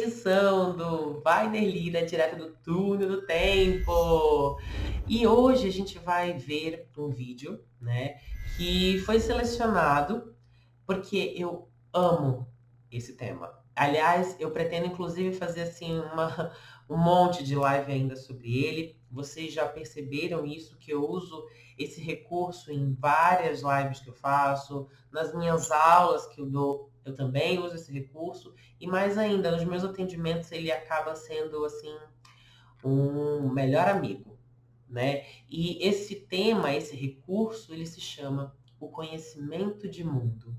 edição do Wagner Lira, direto do Túnel do Tempo. E hoje a gente vai ver um vídeo, né, que foi selecionado porque eu amo esse tema. Aliás, eu pretendo inclusive fazer assim um monte de live ainda sobre ele. Vocês já perceberam isso, que eu uso esse recurso em várias lives que eu faço, nas minhas aulas que eu dou, eu também uso esse recurso, e mais ainda, nos meus atendimentos ele acaba sendo assim um melhor amigo, né? E esse tema, esse recurso, ele se chama o conhecimento de mundo.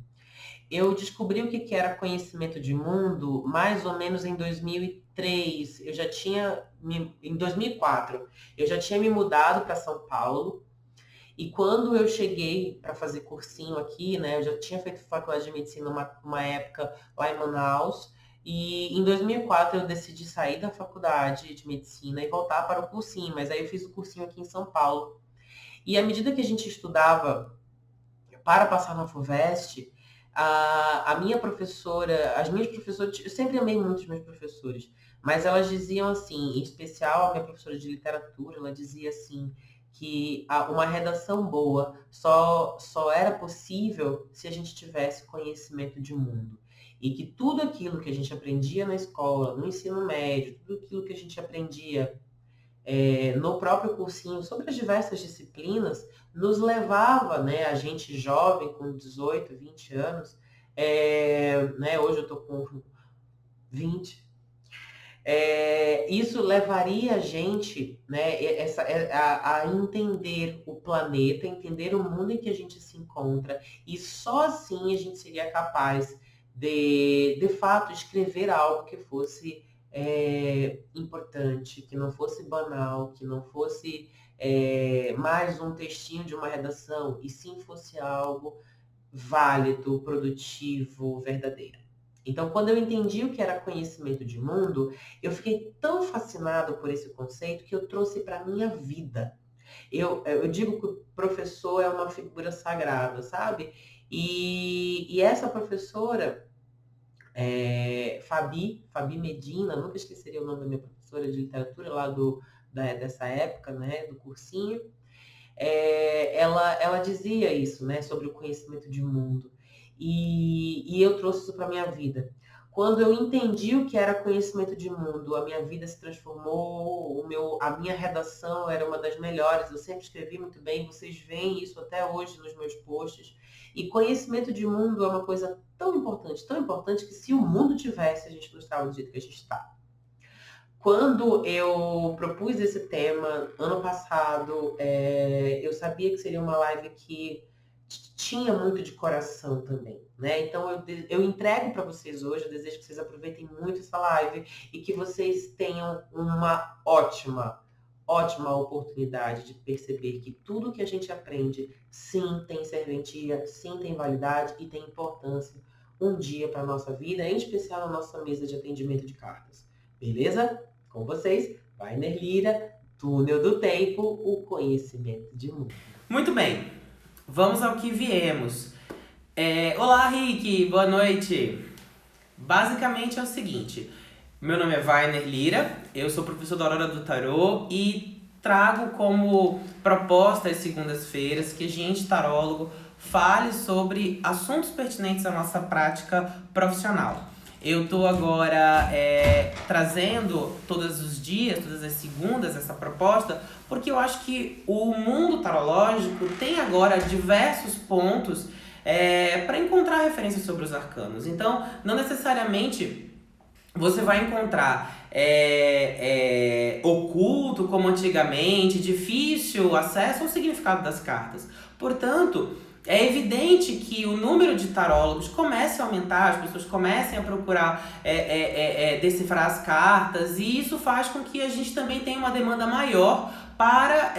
Eu descobri o que que era conhecimento de mundo mais ou menos em 2003. Eu já tinha, em 2004, eu já tinha me mudado para São Paulo. E quando eu cheguei para fazer cursinho aqui, né, eu já tinha feito faculdade de medicina uma época lá em Manaus. E em 2004 eu decidi sair da faculdade de medicina e voltar para o cursinho. Mas aí eu fiz o cursinho aqui em São Paulo. E à medida que a gente estudava para passar na FUVEST, a minha professora, as minhas professoras, eu sempre amei muito os meus professores, mas elas diziam assim, em especial a minha professora de literatura, ela dizia assim, que uma redação boa só era possível se a gente tivesse conhecimento de mundo. E que tudo aquilo que a gente aprendia na escola, no ensino médio, tudo aquilo que a gente aprendia no próprio cursinho sobre as diversas disciplinas, nos levava, né, a gente jovem, com 18, 20 anos, né, hoje eu estou com 20, isso levaria a gente, né, a entender o planeta, entender o mundo em que a gente se encontra, e só assim a gente seria capaz de fato, escrever algo que fosse importante, que não fosse banal, que não fosse mais um textinho de uma redação, e sim fosse algo válido, produtivo, verdadeiro. Então, quando eu entendi o que era conhecimento de mundo, eu fiquei tão fascinado por esse conceito que eu trouxe para a minha vida. Eu digo que o professor é uma figura sagrada, sabe? E essa professora, Fabi Medina, nunca esqueceria o nome da minha professora de literatura lá dessa época, né, do cursinho. Ela dizia isso, né, sobre o conhecimento de mundo. E eu trouxe isso para a minha vida. Quando eu entendi o que era conhecimento de mundo, a minha vida se transformou, a minha redação era uma das melhores, eu sempre escrevi muito bem, vocês veem isso até hoje nos meus posts. E conhecimento de mundo é uma coisa tão importante que se o mundo tivesse, a gente não estava do jeito que a gente está. Quando eu propus esse tema ano passado, eu sabia que seria uma live que tinha muito de coração também, né? Então eu entrego para vocês hoje, eu desejo que vocês aproveitem muito essa live e que vocês tenham uma ótima oportunidade de perceber que tudo que a gente aprende, sim, tem serventia, sim, tem validade e tem importância um dia para a nossa vida, em especial na nossa mesa de atendimento de cartas. Beleza? Com vocês, Wagner Lira, Túnel do Tempo, o conhecimento de mundo. Muito bem, vamos ao que viemos. Olá, Rick, boa noite. Basicamente é o seguinte, meu nome é Wagner Lira, eu sou professor da Aurora do Tarô e trago como proposta às segundas-feiras que a gente, tarólogo, fale sobre assuntos pertinentes à nossa prática profissional. Eu estou agora trazendo todos os dias, todas as segundas, essa proposta, porque eu acho que o mundo tarológico tem agora diversos pontos para encontrar referências sobre os arcanos. Então, não necessariamente você vai encontrar oculto, como antigamente, difícil acesso ao significado das cartas. Portanto, é evidente que o número de tarólogos comece a aumentar, as pessoas comecem a procurar decifrar as cartas, e isso faz com que a gente também tenha uma demanda maior para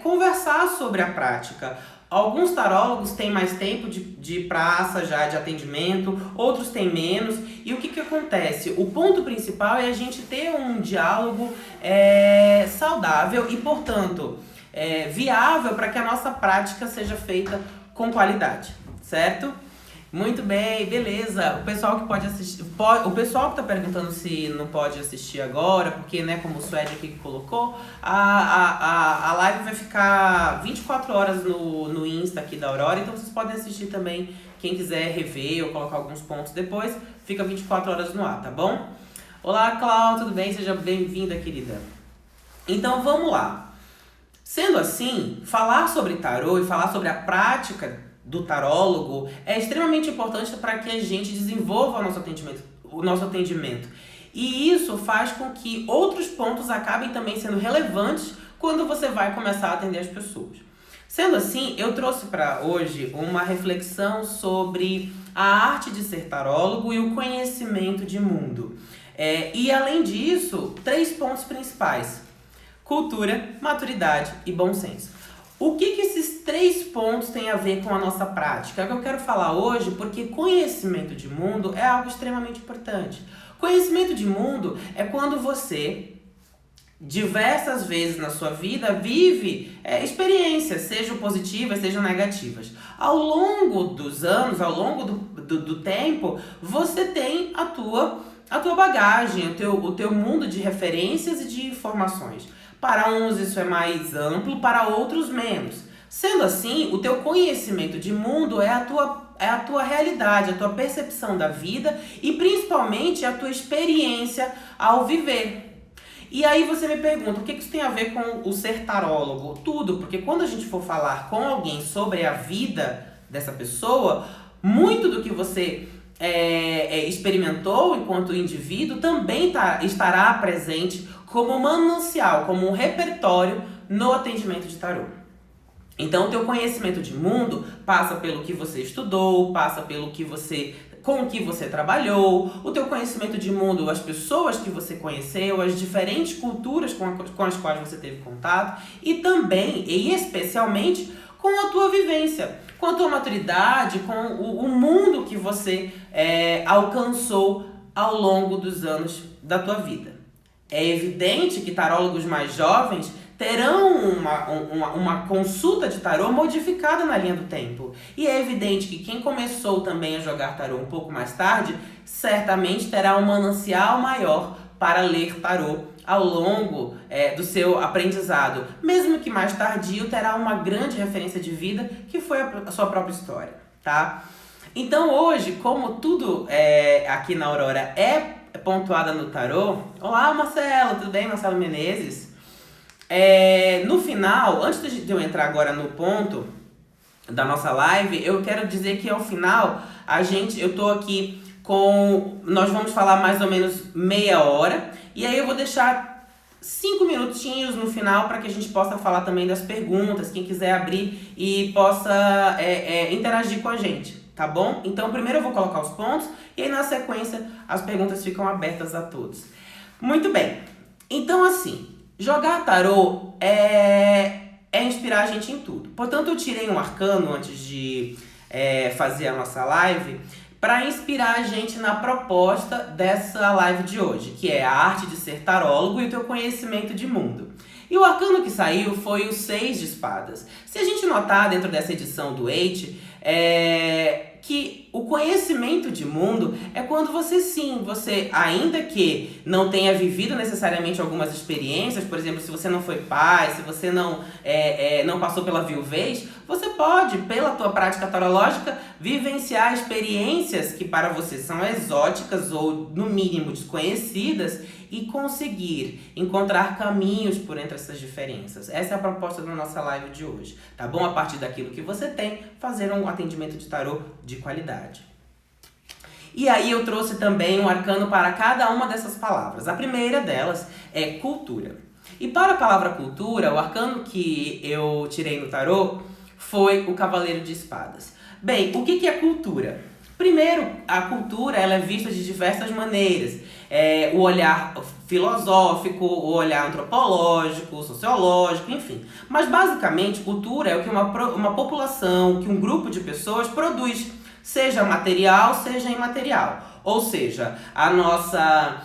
conversar sobre a prática. Alguns tarólogos têm mais tempo de praça já, de atendimento, outros têm menos. E o que acontece? O ponto principal é a gente ter um diálogo saudável e, portanto, viável para que a nossa prática seja feita com qualidade, certo? Muito bem, beleza. O pessoal que pode assistir, o pessoal que tá perguntando se não pode assistir agora, porque, né, como o Suede aqui que colocou, a live vai ficar 24 horas no Insta aqui da Aurora, então vocês podem assistir também, quem quiser rever ou colocar alguns pontos depois, fica 24 horas no ar, tá bom? Olá, Cláudia, tudo bem? Seja bem-vinda, querida. Então, vamos lá. Sendo assim, falar sobre tarô e falar sobre a prática do tarólogo é extremamente importante para que a gente desenvolva o nosso atendimento. E isso faz com que outros pontos acabem também sendo relevantes quando você vai começar a atender as pessoas. Sendo assim, eu trouxe para hoje uma reflexão sobre a arte de ser tarólogo e o conhecimento de mundo. E além disso, 3 pontos principais: cultura, maturidade e bom senso. O que esses 3 pontos têm a ver com a nossa prática? É o que eu quero falar hoje, porque conhecimento de mundo é algo extremamente importante. Conhecimento de mundo é quando você, diversas vezes na sua vida, vive experiências, sejam positivas, sejam negativas. Ao longo dos anos, ao longo do tempo, você tem a tua bagagem, o teu mundo de referências e de informações. Para uns isso é mais amplo, para outros menos. Sendo assim, o teu conhecimento de mundo é a tua realidade, a tua percepção da vida e principalmente a tua experiência ao viver. E aí você me pergunta, o que isso tem a ver com o ser tarólogo? Tudo, porque quando a gente for falar com alguém sobre a vida dessa pessoa, muito do que você experimentou enquanto indivíduo também estará presente como manancial, como um repertório no atendimento de tarô. Então, o teu conhecimento de mundo passa pelo que você estudou, passa pelo com o que você trabalhou, o teu conhecimento de mundo, as pessoas que você conheceu, as diferentes culturas com as quais você teve contato e também, e especialmente, com a tua vivência, com a tua maturidade, com o mundo que você alcançou ao longo dos anos da tua vida. É evidente que tarólogos mais jovens terão uma consulta de tarô modificada na linha do tempo. E é evidente que quem começou também a jogar tarô um pouco mais tarde, certamente terá um manancial maior para ler tarô ao longo do seu aprendizado. Mesmo que mais tardio, terá uma grande referência de vida, que foi a sua própria história, tá? Então hoje, como tudo aqui na Aurora é pontuada no tarô... Olá, Marcelo, tudo bem? Marcelo Menezes. No final, antes de eu entrar agora no ponto da nossa live, eu quero dizer que ao final, eu tô aqui nós vamos falar mais ou menos meia hora, e aí eu vou deixar 5 minutinhos no final para que a gente possa falar também das perguntas, quem quiser abrir e possa interagir com a gente, tá bom? Então primeiro eu vou colocar os pontos e aí na sequência as perguntas ficam abertas a todos. Muito bem, então assim, jogar tarô é inspirar a gente em tudo. Portanto, eu tirei um arcano antes de fazer a nossa live para inspirar a gente na proposta dessa live de hoje, que é a arte de ser tarólogo e o teu conhecimento de mundo. E o arcano que saiu foi o 6 de espadas. Se a gente notar dentro dessa edição do Eight, que o conhecimento de mundo é quando você, ainda que não tenha vivido necessariamente algumas experiências, por exemplo, se você não foi pai, se você não passou pela viuvez, você pode, pela tua prática tarológica, vivenciar experiências que para você são exóticas ou, no mínimo, desconhecidas e conseguir encontrar caminhos por entre essas diferenças. Essa é a proposta da nossa live de hoje, tá bom? A partir daquilo que você tem, fazer um atendimento de tarô de qualidade. E aí eu trouxe também um arcano para cada uma dessas palavras. A primeira delas é cultura. E para a palavra cultura, o arcano que eu tirei no tarô foi o Cavaleiro de Espadas. Bem, o que é cultura? Primeiro, a cultura ela é vista de diversas maneiras. O olhar filosófico, o olhar antropológico, sociológico, enfim. Mas basicamente, cultura é o que uma população, que um grupo de pessoas produz, seja material, seja imaterial. Ou seja, a nossa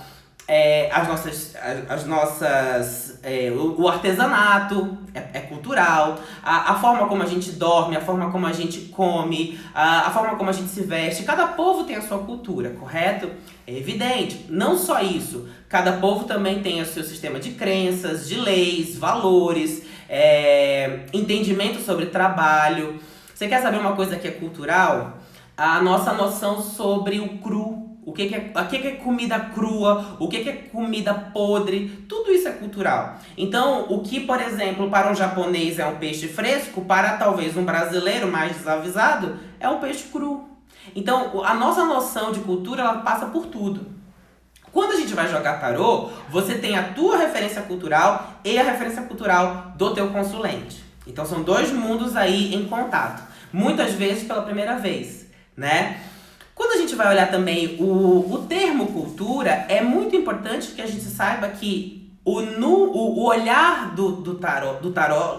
o artesanato é cultural, a forma como a gente dorme, a forma como a gente come, a forma como a gente se veste. Cada povo tem a sua cultura, correto? É evidente. Não só isso, cada povo também tem o seu sistema de crenças, de leis, valores, entendimento sobre trabalho. Você quer saber uma coisa que é cultural? A nossa noção sobre o cru. O que é comida crua, o que é comida podre, tudo isso é cultural. Então, o que, por exemplo, para um japonês é um peixe fresco, para talvez um brasileiro mais desavisado, é um peixe cru. Então, a nossa noção de cultura, ela passa por tudo. Quando a gente vai jogar tarô, você tem a tua referência cultural e a referência cultural do teu consulente. Então, são dois mundos aí em contato. Muitas vezes pela primeira vez, né? Quando a gente vai olhar também o termo cultura, é muito importante que a gente saiba que o olhar do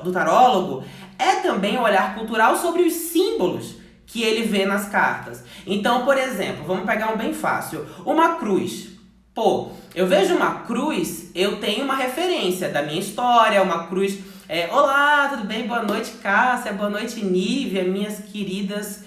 tarólogo é também um olhar cultural sobre os símbolos que ele vê nas cartas. Então, por exemplo, vamos pegar um bem fácil. Uma cruz. Pô, eu vejo uma cruz, eu tenho uma referência da minha história, uma cruz... Olá, tudo bem? Boa noite, Cássia. Boa noite, Nívia, minhas queridas...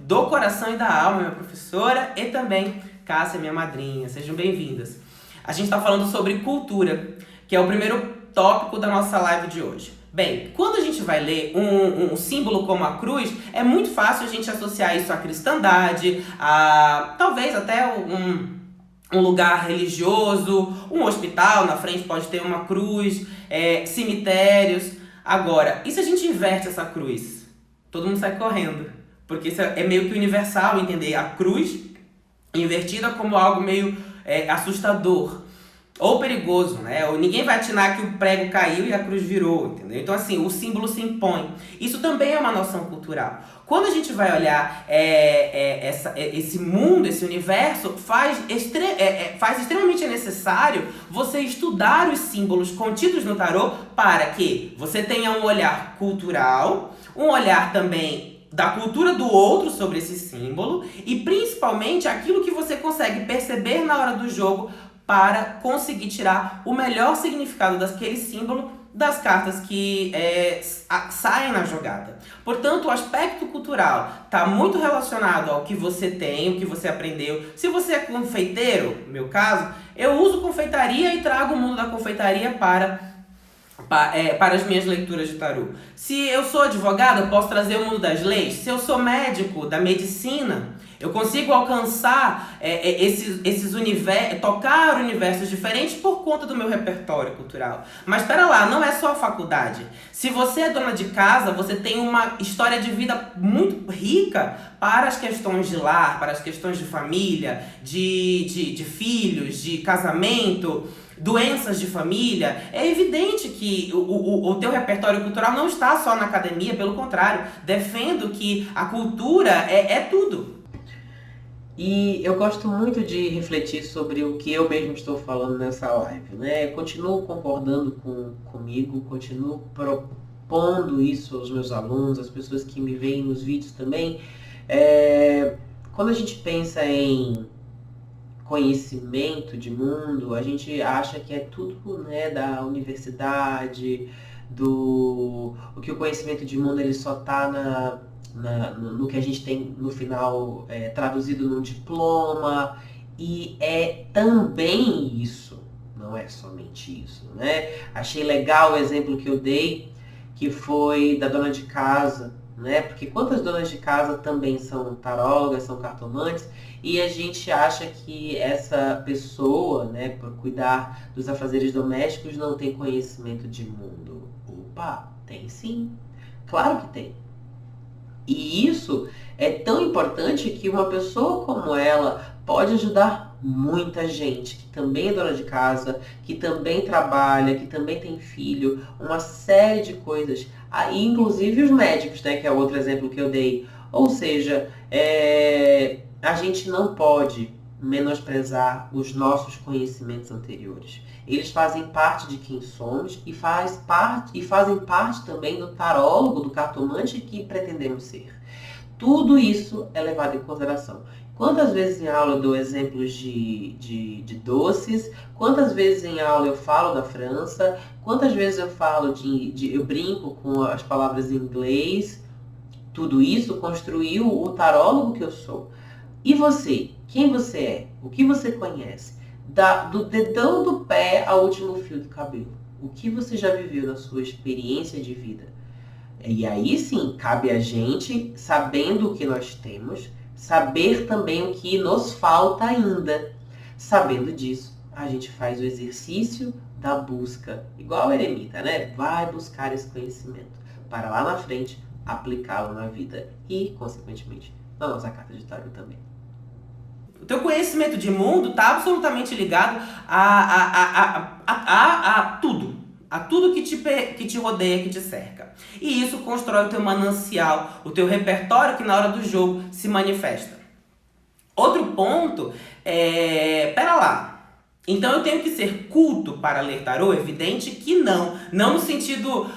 do coração e da alma, minha professora, e também Cássia, minha madrinha. Sejam bem-vindas. A gente está falando sobre cultura, que é o primeiro tópico da nossa live de hoje. Bem, quando a gente vai ler um símbolo como a cruz, é muito fácil a gente associar isso à cristandade, a talvez até um lugar religioso, um hospital, na frente pode ter uma cruz, cemitérios. Agora, e se a gente inverte essa cruz? Todo mundo sai correndo. Porque isso é meio que universal, entender a cruz invertida como algo meio assustador ou perigoso, né? Ou ninguém vai atinar que o prego caiu e a cruz virou, entendeu? Então, assim, o símbolo se impõe. Isso também é uma noção cultural. Quando a gente vai olhar esse mundo, esse universo, faz extremamente necessário você estudar os símbolos contidos no tarô para que você tenha um olhar cultural, um olhar também da cultura do outro sobre esse símbolo e principalmente aquilo que você consegue perceber na hora do jogo para conseguir tirar o melhor significado daquele símbolo das cartas que saem na jogada. Portanto, o aspecto cultural está muito relacionado ao que você tem, o que você aprendeu. Se você é confeiteiro, no meu caso, eu uso confeitaria e trago o mundo da confeitaria para as minhas leituras de tarô. Se eu sou advogado, eu posso trazer o mundo das leis. Se eu sou médico da medicina, eu consigo alcançar esses universos, tocar universos diferentes por conta do meu repertório cultural. Mas espera lá, não é só a faculdade. Se você é dona de casa, você tem uma história de vida muito rica para as questões de lar, para as questões de família, de filhos, de casamento, doenças de família. É evidente que o teu repertório cultural não está só na academia, pelo contrário, defendo que a cultura é tudo. E eu gosto muito de refletir sobre o que eu mesmo estou falando nessa live, né? Eu continuo concordando comigo, continuo propondo isso aos meus alunos, às pessoas que me veem nos vídeos também. Quando a gente pensa em conhecimento de mundo, a gente acha que é tudo, né, da universidade, o que o conhecimento de mundo ele só está no que a gente tem no final traduzido num diploma, e é também isso, não é somente isso, né? Achei legal o exemplo que eu dei, que foi da dona de casa, né? Porque quantas donas de casa também são tarólogas, são cartomantes, e a gente acha que essa pessoa, né, por cuidar dos afazeres domésticos, não tem conhecimento de mundo. Opa, tem sim, claro que tem. E isso é tão importante que uma pessoa como ela pode ajudar muita gente que também é dona de casa, que também trabalha, que também tem filho, uma série de coisas. Aí, inclusive os médicos, né, que é outro exemplo que eu dei. Ou seja, a gente não pode menosprezar os nossos conhecimentos anteriores. Eles fazem parte de quem somos e fazem parte também do tarólogo, do cartomante que pretendemos ser. Tudo isso é levado em consideração. Quantas vezes em aula eu dou exemplos de doces? Quantas vezes em aula eu falo da França? Quantas vezes eu falo eu brinco com as palavras em inglês? Tudo isso construiu o tarólogo que eu sou. E você? Quem você é? O que você conhece? Do dedão do pé ao último fio do cabelo. O que você já viveu na sua experiência de vida? E aí sim, cabe a gente, sabendo o que nós temos, saber também o que nos falta ainda. Sabendo disso, a gente faz o exercício da busca, igual o eremita, né? Vai buscar esse conhecimento para lá na frente aplicá-lo na vida e, consequentemente, na nossa carta de tarô também. O teu conhecimento de mundo está absolutamente ligado a tudo. A tudo que te rodeia, que te cerca. E isso constrói o teu manancial, o teu repertório que na hora do jogo se manifesta. Outro ponto é... Pera lá. Então eu tenho que ser culto para ler tarô? Evidente que não. Não no sentido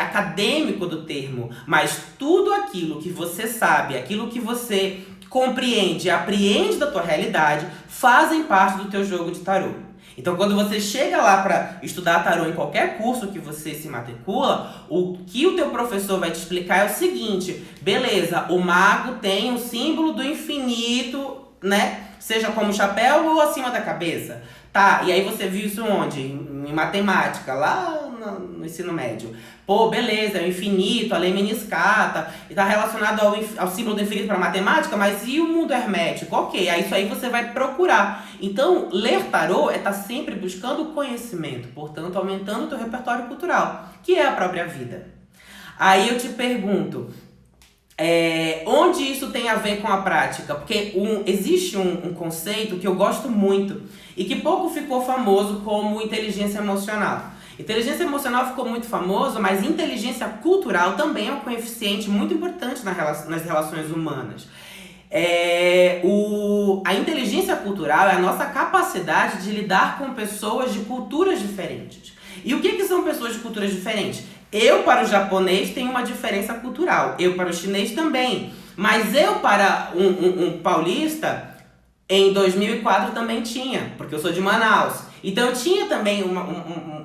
acadêmico do termo. Mas tudo aquilo que você sabe, aquilo que você compreende e apreende da tua realidade, fazem parte do teu jogo de tarô. Então, quando você chega lá para estudar tarô em qualquer curso que você se matricula, o que o teu professor vai te explicar é o seguinte: beleza, o mago tem o símbolo do infinito, né? Seja como chapéu ou acima da cabeça. Tá, e aí você viu isso onde? Em matemática, lá no ensino médio. Pô, beleza, é o infinito, a lei meniscata, e tá relacionado ao símbolo do infinito para matemática, mas e o mundo hermético? Ok, aí isso aí você vai procurar. Então, ler tarô é estar sempre buscando conhecimento, portanto, aumentando o teu repertório cultural, que é a própria vida. Aí eu te pergunto, onde isso tem a ver com a prática? Porque existe um conceito que eu gosto muito e que pouco ficou famoso como inteligência emocional. Inteligência emocional ficou muito famoso, mas inteligência cultural também é um coeficiente muito importante nas relações humanas. A inteligência cultural é a nossa capacidade de lidar com pessoas de culturas diferentes. E o que são pessoas de culturas diferentes? Eu, para o japonês, tenho uma diferença cultural. Eu, para o chinês, também. Mas eu, para um paulista, em 2004 também tinha, porque eu sou de Manaus. Então eu tinha também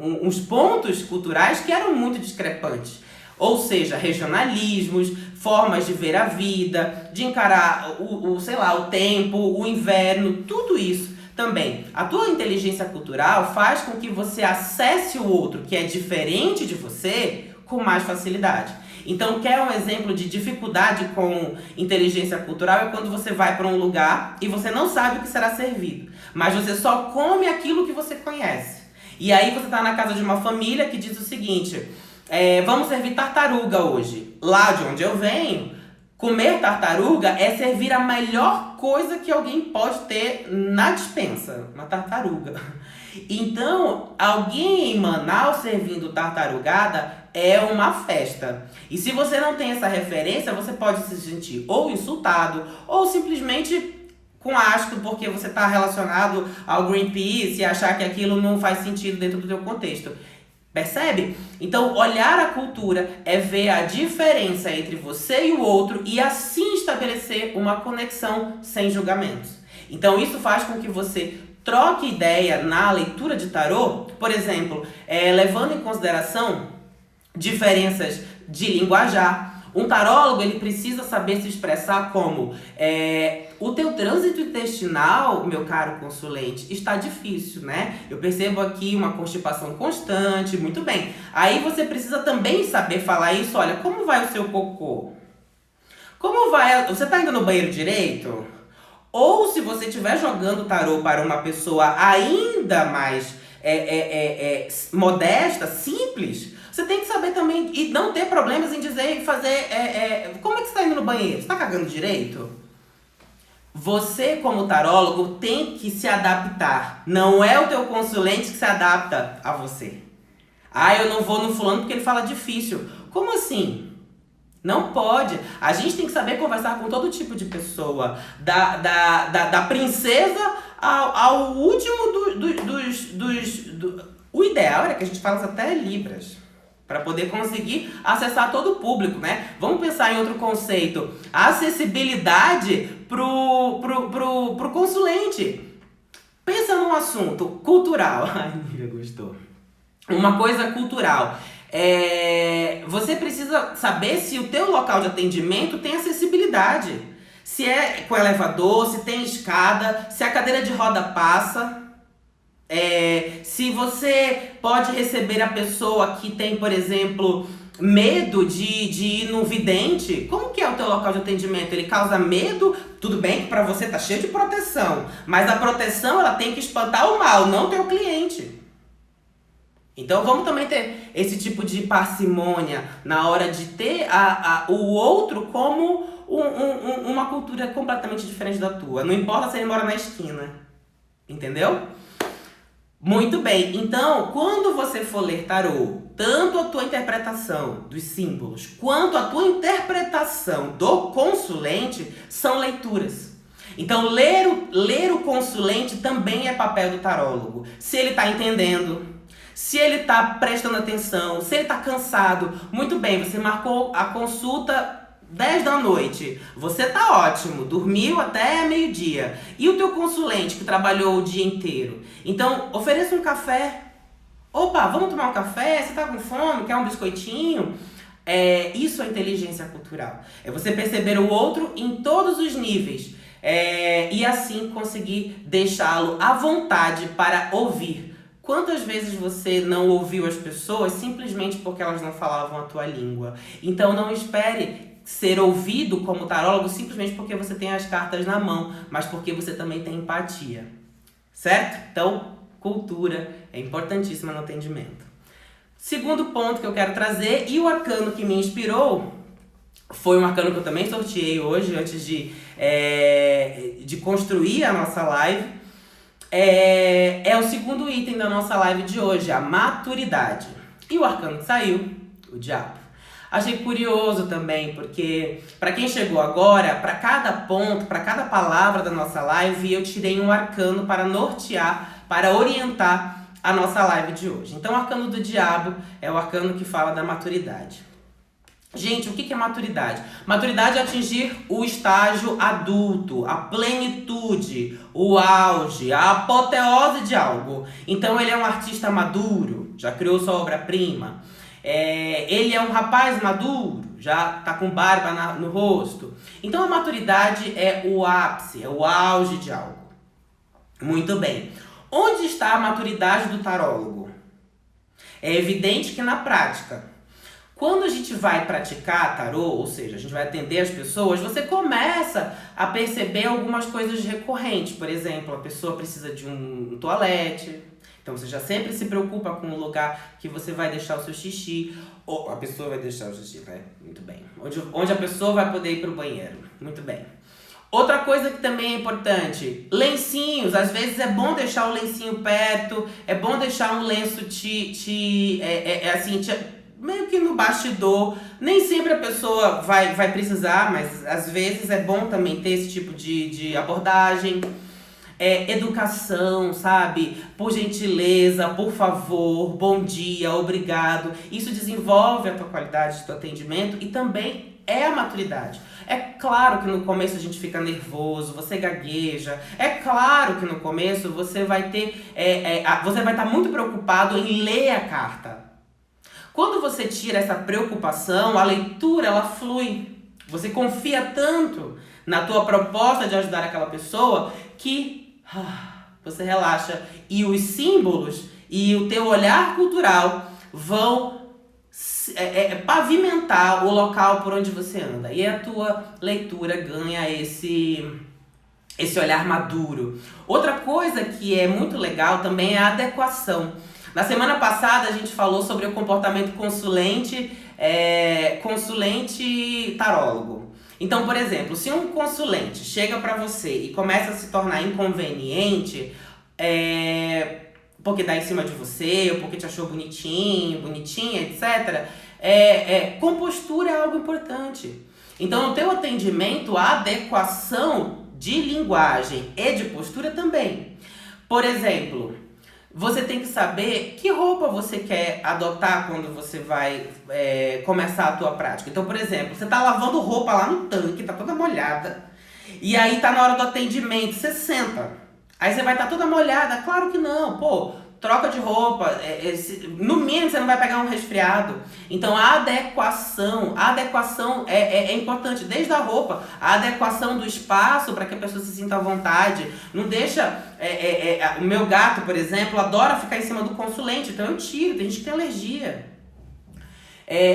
uns pontos culturais que eram muito discrepantes. Ou seja, regionalismos, formas de ver a vida, de encarar o tempo, o inverno, tudo isso também. A tua inteligência cultural faz com que você acesse o outro que é diferente de você com mais facilidade. Então, quer um exemplo de dificuldade com inteligência cultural? É quando você vai para um lugar e você não sabe o que será servido, mas você só come aquilo que você conhece. E aí você está na casa de uma família que diz o seguinte: vamos servir tartaruga hoje. Lá de onde eu venho, comer tartaruga é servir a melhor coisa que alguém pode ter na despensa, uma tartaruga. Então, alguém em Manaus servindo tartarugada é uma festa. E se você não tem essa referência, você pode se sentir ou insultado, ou simplesmente com asco, porque você está relacionado ao Greenpeace e achar que aquilo não faz sentido dentro do teu contexto. Percebe? Então, olhar a cultura é ver a diferença entre você e o outro e assim estabelecer uma conexão sem julgamentos. Então, isso faz com que você troque ideia na leitura de tarô, por exemplo, levando em consideração diferenças de linguajar. Um tarólogo, ele precisa saber se expressar como o teu trânsito intestinal, meu caro consulente, está difícil, né? Eu percebo aqui uma constipação constante, muito bem. Aí você precisa também saber falar isso, olha, como vai o seu cocô? Como vai? Você está indo no banheiro direito? Ou se você estiver jogando tarô para uma pessoa ainda mais modesta, simples, você tem que saber também e não ter problemas em dizer e fazer... como é que você está indo no banheiro? Você está cagando direito? Você, como tarólogo, tem que se adaptar. Não é o teu consulente que se adapta a você. Eu não vou no fulano porque ele fala difícil. Como assim? Não pode. A gente tem que saber conversar com todo tipo de pessoa. Da princesa ao último o ideal era que a gente falasse até Libras. para poder conseguir acessar todo o público, né? Vamos pensar em outro conceito. A acessibilidade pro consulente. Pensa num assunto cultural. Ai, Nívia gostou. Uma coisa cultural. Você precisa saber se o teu local de atendimento tem acessibilidade. Se é com elevador, se tem escada, se a cadeira de roda passa. Se você pode receber a pessoa que tem, por exemplo, medo de ir no vidente. Como que é o teu local de atendimento? Ele causa medo? Tudo bem que pra você tá cheio de proteção, mas a proteção ela tem que espantar o mal, não o teu cliente. Então vamos também ter esse tipo de parcimônia na hora de ter o outro como uma cultura completamente diferente da tua. Não importa se ele mora na esquina, entendeu? Muito bem, então quando você for ler tarô, tanto a tua interpretação dos símbolos quanto a tua interpretação do consulente são leituras. Então ler o consulente também é papel do tarólogo. Se ele está entendendo, se ele está prestando atenção, se ele está cansado, muito bem, você marcou a consulta 10 da noite, você tá ótimo, dormiu até meio-dia. E o teu consulente que trabalhou o dia inteiro? Então, ofereça um café. Opa, vamos tomar um café? Você tá com fome? Quer um biscoitinho? Isso é inteligência cultural. É você perceber o outro em todos os níveis. E assim conseguir deixá-lo à vontade para ouvir. Quantas vezes você não ouviu as pessoas simplesmente porque elas não falavam a tua língua? Então não espere ser ouvido como tarólogo simplesmente porque você tem as cartas na mão, mas porque você também tem empatia, certo? Então, cultura é importantíssima no atendimento. Segundo ponto que eu quero trazer, e o arcano que me inspirou, foi um arcano que eu também sorteei hoje, antes de construir a nossa live, é o segundo item da nossa live de hoje, a maturidade. E o arcano que saiu, o diabo. Achei curioso também, porque para quem chegou agora, para cada ponto, para cada palavra da nossa live, eu tirei um arcano para nortear, para orientar a nossa live de hoje. Então, o arcano do diabo é o arcano que fala da maturidade. Gente, o que é maturidade? Maturidade é atingir o estágio adulto, a plenitude, o auge, a apoteose de algo. Então, ele é um artista maduro, já criou sua obra-prima. Ele é um rapaz maduro, já tá com barba no rosto. Então a maturidade é o ápice, é o auge de algo. Muito bem. Onde está a maturidade do tarólogo? É evidente que na prática. Quando a gente vai praticar tarô, ou seja, a gente vai atender as pessoas, você começa a perceber algumas coisas recorrentes. Por exemplo, a pessoa precisa de um toalete. Então você já sempre se preocupa com o lugar que você vai deixar o seu xixi. Ou a pessoa vai deixar o xixi, né? Muito bem. Onde a pessoa vai poder ir para o banheiro. Muito bem. Outra coisa que também é importante, lencinhos. Às vezes é bom deixar o lencinho perto, é bom deixar um lenço meio que no bastidor. Nem sempre a pessoa vai precisar, mas às vezes é bom também ter esse tipo de abordagem. Educação, sabe? Por gentileza, por favor, bom dia, obrigado. Isso desenvolve a tua qualidade do atendimento e também é a maturidade. É claro que no começo a gente fica nervoso, você gagueja. É claro que no começo você vai você vai estar muito preocupado em ler a carta. Quando você tira essa preocupação, a leitura ela flui. Você confia tanto na tua proposta de ajudar aquela pessoa que você relaxa e os símbolos e o teu olhar cultural vão pavimentar o local por onde você anda. E a tua leitura ganha esse olhar maduro. Outra coisa que é muito legal também é a adequação. Na semana passada a gente falou sobre o comportamento consulente tarólogo. Então, por exemplo, se um consulente chega para você e começa a se tornar inconveniente, porque dá em cima de você, ou porque te achou bonitinho, bonitinha, etc., compostura é algo importante. Então, no teu atendimento, a adequação de linguagem e de postura também. Por exemplo, você tem que saber que roupa você quer adotar quando você vai começar a tua prática. Então, por exemplo, você tá lavando roupa lá no tanque, tá toda molhada, e aí tá na hora do atendimento, você senta. Aí você vai estar toda molhada? Claro que não, pô. Troca de roupa, no mínimo você não vai pegar um resfriado. Então a adequação é importante, desde a roupa, a adequação do espaço para que a pessoa se sinta à vontade. Não deixa, o meu gato, por exemplo, adora ficar em cima do consulente, então eu tiro, tem gente que tem alergia.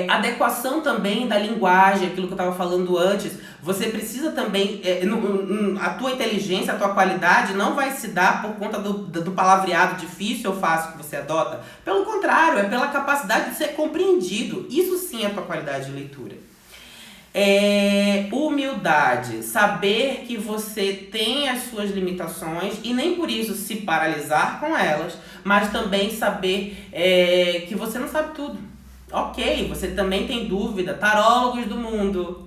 Adequação também da linguagem, aquilo que eu estava falando antes. Você precisa também, a tua inteligência, a tua qualidade não vai se dar por conta do palavreado difícil ou fácil que você adota. Pelo contrário, é pela capacidade de ser compreendido. Isso sim é a tua qualidade de leitura. Humildade, saber que você tem as suas limitações e nem por isso se paralisar com elas, mas também saber que você não sabe tudo. Ok, você também tem dúvida, tarólogos do mundo,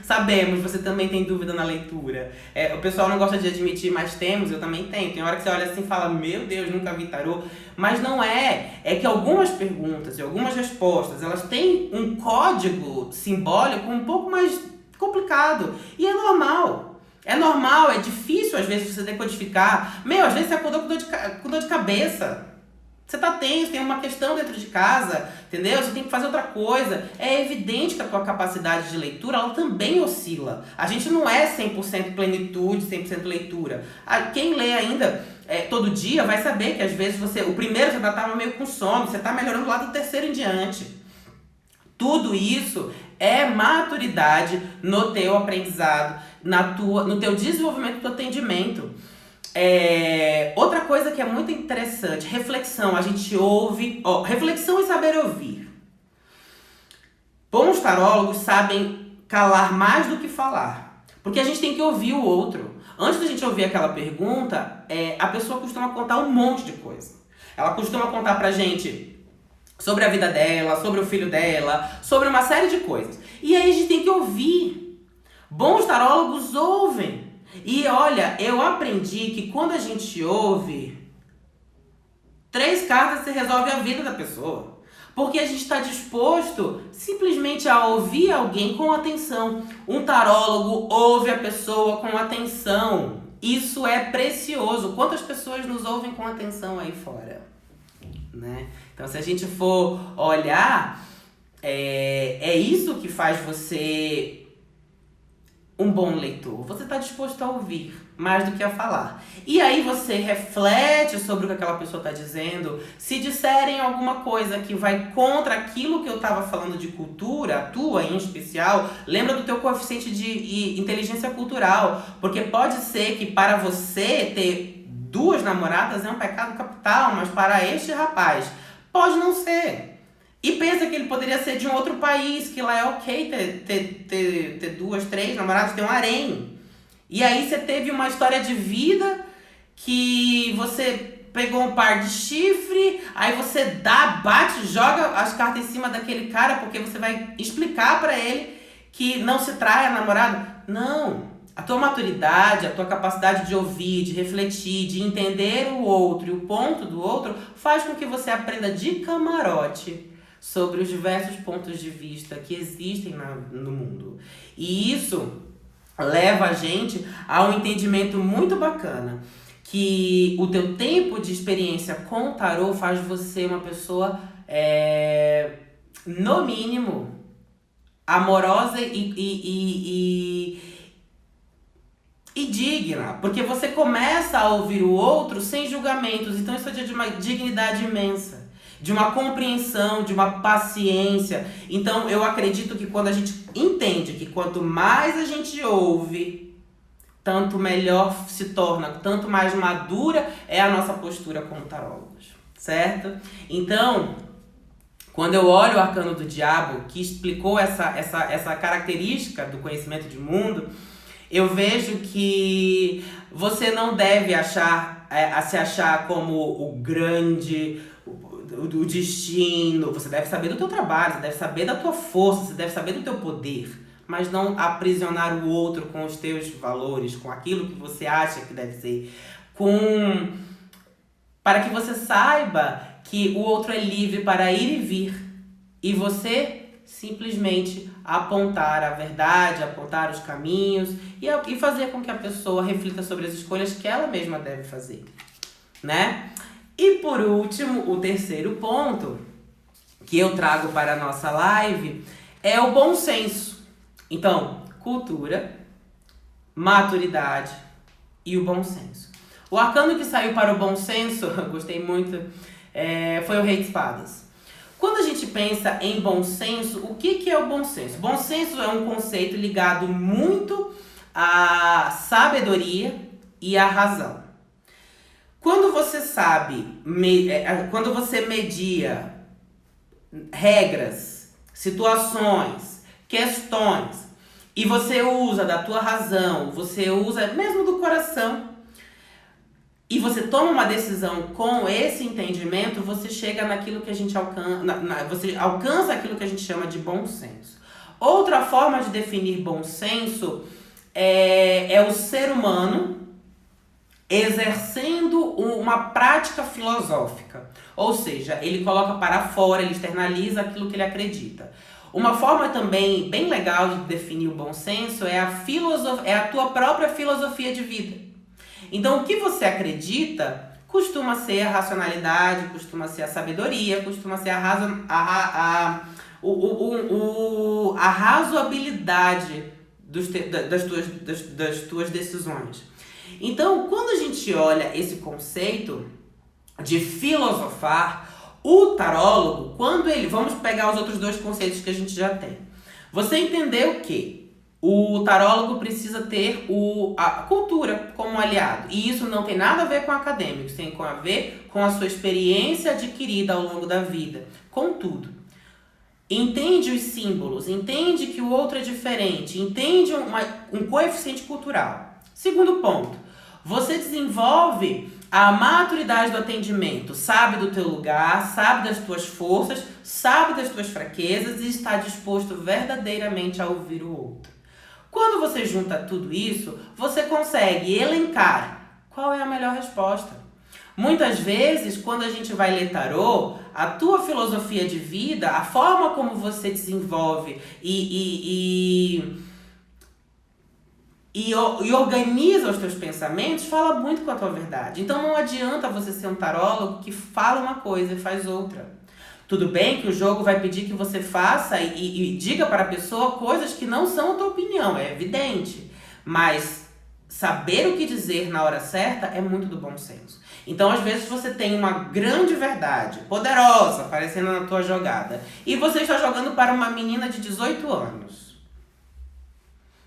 sabemos, você também tem dúvida na leitura. O pessoal não gosta de admitir, mas temos, eu também tenho. Tem hora que você olha assim e fala, meu Deus, nunca vi tarô. Mas não é que algumas perguntas e algumas respostas, elas têm um código simbólico um pouco mais complicado. E é normal. É normal, é difícil às vezes você decodificar. Às vezes você acordou com dor de cabeça. Você tá tenso, tem uma questão dentro de casa, entendeu? Você tem que fazer outra coisa. É evidente que a tua capacidade de leitura, ela também oscila. A gente não é 100% plenitude, 100% leitura. Quem lê ainda todo dia vai saber que às vezes o primeiro você tava meio com sono, você tá melhorando lá do terceiro em diante. Tudo isso é maturidade no teu aprendizado, no teu desenvolvimento do atendimento. Outra coisa que é muito interessante, reflexão. A gente ouve, reflexão e saber ouvir. Bons tarólogos sabem calar mais do que falar, porque a gente tem que ouvir o outro. Antes da gente ouvir aquela pergunta, a pessoa costuma contar um monte de coisa. Ela costuma contar pra gente sobre a vida dela, sobre o filho dela, sobre uma série de coisas. E aí a gente tem que ouvir. Bons tarólogos ouvem. E olha, eu aprendi que quando a gente ouve, 3 cartas se resolve a vida da pessoa. Porque a gente está disposto simplesmente a ouvir alguém com atenção. Um tarólogo ouve a pessoa com atenção. Isso é precioso. Quantas pessoas nos ouvem com atenção aí fora? Né? Então, se a gente for olhar, é isso que faz você um bom leitor. Você está disposto a ouvir mais do que a falar. E aí você reflete sobre o que aquela pessoa está dizendo. Se disserem alguma coisa que vai contra aquilo que eu estava falando de cultura, a tua em especial, lembra do teu coeficiente de inteligência cultural. Porque pode ser que para você ter 2 namoradas é um pecado capital, mas para este rapaz pode não ser. E pensa que ele poderia ser de um outro país, que lá é ok ter 2, 3 namorados, ter um harém. E aí você teve uma história de vida que você pegou um par de chifre, aí você bate, joga as cartas em cima daquele cara, porque você vai explicar pra ele que não se trai a namorada. Não. A tua maturidade, a tua capacidade de ouvir, de refletir, de entender o outro e o ponto do outro, faz com que você aprenda de camarote sobre os diversos pontos de vista que existem no mundo. E isso leva a gente a um entendimento muito bacana, que o teu tempo de experiência com o tarô faz você uma pessoa, no mínimo, amorosa e digna, porque você começa a ouvir o outro sem julgamentos. Então isso é de uma dignidade imensa, de uma compreensão, de uma paciência. Então eu acredito que quando a gente entende que quanto mais a gente ouve, tanto melhor se torna, tanto mais madura é a nossa postura como tarólogos, certo? Então, quando eu olho o Arcano do Diabo, que explicou essa característica do conhecimento de mundo, eu vejo que você não deve se achar como o grande, o destino. Você deve saber do teu trabalho, você deve saber da tua força, você deve saber do teu poder, mas não aprisionar o outro com os teus valores, com aquilo que você acha que deve ser, com para que você saiba que o outro é livre para ir e vir e você simplesmente apontar a verdade, apontar os caminhos e fazer com que a pessoa reflita sobre as escolhas que ela mesma deve fazer, né? E por último, o terceiro ponto que eu trago para a nossa live é o bom senso. Então, cultura, maturidade e o bom senso. O arcano que saiu para o bom senso, eu gostei muito, foi o Rei de Espadas. Quando a gente pensa em bom senso, o que é o bom senso? Bom senso é um conceito ligado muito à sabedoria e à razão. Quando você quando você media regras, situações, questões, e você usa da tua razão, você usa mesmo do coração, e você toma uma decisão com esse entendimento, você chega naquilo que a gente você alcança aquilo que a gente chama de bom senso. Outra forma de definir bom senso é o ser humano exercendo uma prática filosófica. Ou seja, ele coloca para fora, ele externaliza aquilo que ele acredita. Uma forma também bem legal de definir o bom senso é a tua própria filosofia de vida. Então, o que você acredita costuma ser a racionalidade, costuma ser a sabedoria, costuma ser a razoabilidade das tuas decisões. Então, quando a gente olha esse conceito de filosofar, o tarólogo, vamos pegar os outros dois conceitos que a gente já tem. Você entendeu que o tarólogo precisa ter a cultura como aliado. E isso não tem nada a ver com acadêmicos, tem a ver com a sua experiência adquirida ao longo da vida. Contudo, entende os símbolos, entende que o outro é diferente, entende um coeficiente cultural. Segundo ponto, você desenvolve a maturidade do atendimento, sabe do teu lugar, sabe das tuas forças, sabe das tuas fraquezas e está disposto verdadeiramente a ouvir o outro. Quando você junta tudo isso, você consegue elencar qual é a melhor resposta. Muitas vezes, quando a gente vai ler tarô, a tua filosofia de vida, a forma como você desenvolve e organiza os teus pensamentos, fala muito com a tua verdade. Então não adianta você ser um tarólogo que fala uma coisa e faz outra. Tudo bem que o jogo vai pedir que você faça e diga para a pessoa coisas que não são a tua opinião, é evidente. Mas saber o que dizer na hora certa é muito do bom senso. Então, às vezes, você tem uma grande verdade, poderosa, aparecendo na tua jogada, e você está jogando para uma menina de 18 anos.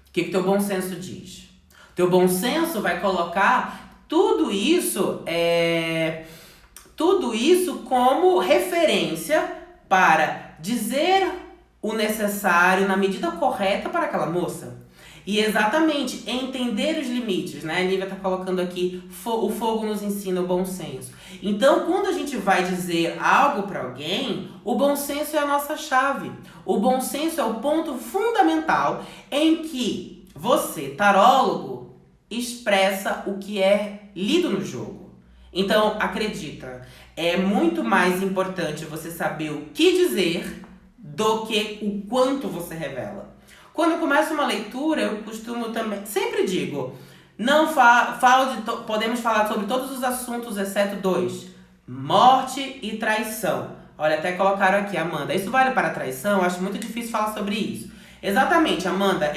O que teu bom senso diz? Teu bom senso vai colocar tudo isso como referência para dizer o necessário na medida correta para aquela moça. E exatamente, entender os limites, né? A Nívia está colocando aqui, o fogo nos ensina o bom senso. Então, quando a gente vai dizer algo para alguém, o bom senso é a nossa chave. O bom senso é o ponto fundamental em que você, tarólogo, expressa o que é lido no jogo. Então, acredita, é muito mais importante você saber o que dizer do que o quanto você revela. Quando eu começo uma leitura, eu costumo também, sempre digo, podemos falar sobre todos os assuntos, exceto dois: morte e traição. Olha, até colocaram aqui, Amanda. Isso vale para traição? Eu acho muito difícil falar sobre isso. Exatamente, Amanda.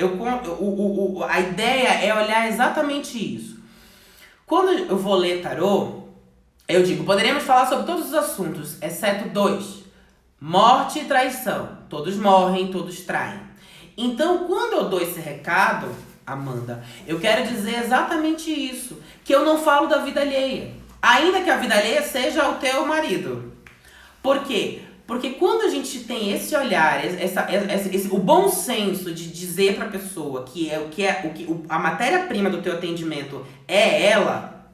A ideia é olhar exatamente isso. Quando eu vou ler tarô, eu digo, poderemos falar sobre todos os assuntos, exceto dois: morte e traição. Todos morrem, todos traem. Então, quando eu dou esse recado, Amanda, eu quero dizer exatamente isso. Que eu não falo da vida alheia. Ainda que a vida alheia seja o teu marido. Por quê? Porque quando a gente tem esse olhar, o bom senso de dizer para a pessoa que a matéria-prima do teu atendimento é ela,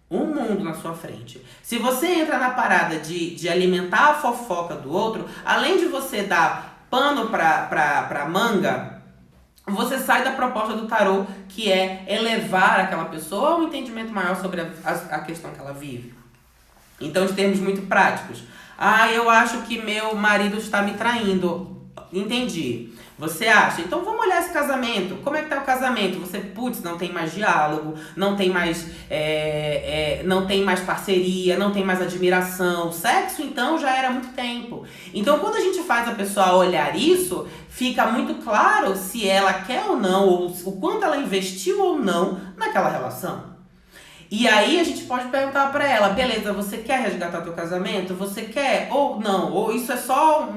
um mundo na sua frente. Se você entra na parada de alimentar a fofoca do outro, além de você dar pano pra manga, você sai da proposta do tarô, que é elevar aquela pessoa a um entendimento maior sobre a questão que ela vive. Então, de termos muito práticos. Ah, eu acho que meu marido está me traindo. Entendi. Você acha? Então vamos olhar esse casamento. Como é que tá o casamento? Você, putz, não tem mais diálogo, não tem mais, não tem mais parceria, não tem mais admiração. Sexo, então, já era há muito tempo. Então, quando a gente faz a pessoa olhar isso, fica muito claro se ela quer ou não, ou o quanto ela investiu ou não naquela relação. E aí a gente pode perguntar pra ela, beleza, você quer resgatar teu casamento? Você quer ou não? Ou isso é só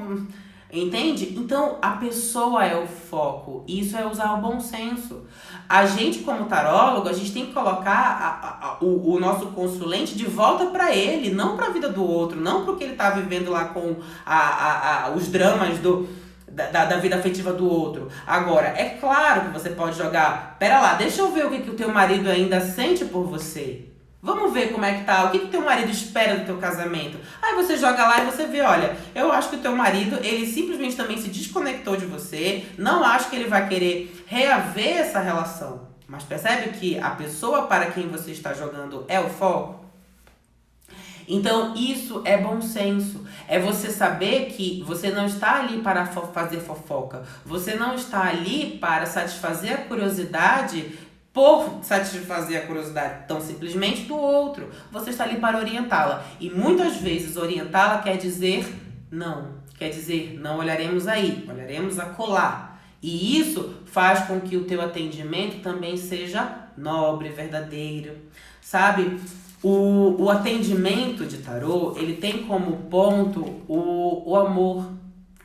entende? Então, a pessoa é o foco. Isso é usar o bom senso. A gente, como tarólogo, a gente tem que colocar o nosso consulente de volta para ele, não para a vida do outro, não para o que ele tá vivendo lá com os dramas da vida afetiva do outro. Agora, é claro que você pode jogar, pera lá, deixa eu ver o que o teu marido ainda sente por você. Vamos ver como é que tá, o que teu marido espera do teu casamento. Aí você joga lá e você vê, olha, eu acho que o teu marido, ele simplesmente também se desconectou de você, não acho que ele vai querer reaver essa relação. Mas percebe que a pessoa para quem você está jogando é o foco? Então, isso é bom senso. É você saber que você não está ali para fazer fofoca. Você não está ali para satisfazer a curiosidade por satisfazer a curiosidade tão simplesmente do outro. Você está ali para orientá-la. E muitas vezes orientá-la quer dizer não. Quer dizer, não olharemos aí, olharemos acolá. E isso faz com que o teu atendimento também seja nobre, verdadeiro. Sabe? O atendimento de tarô, ele tem como ponto o amor.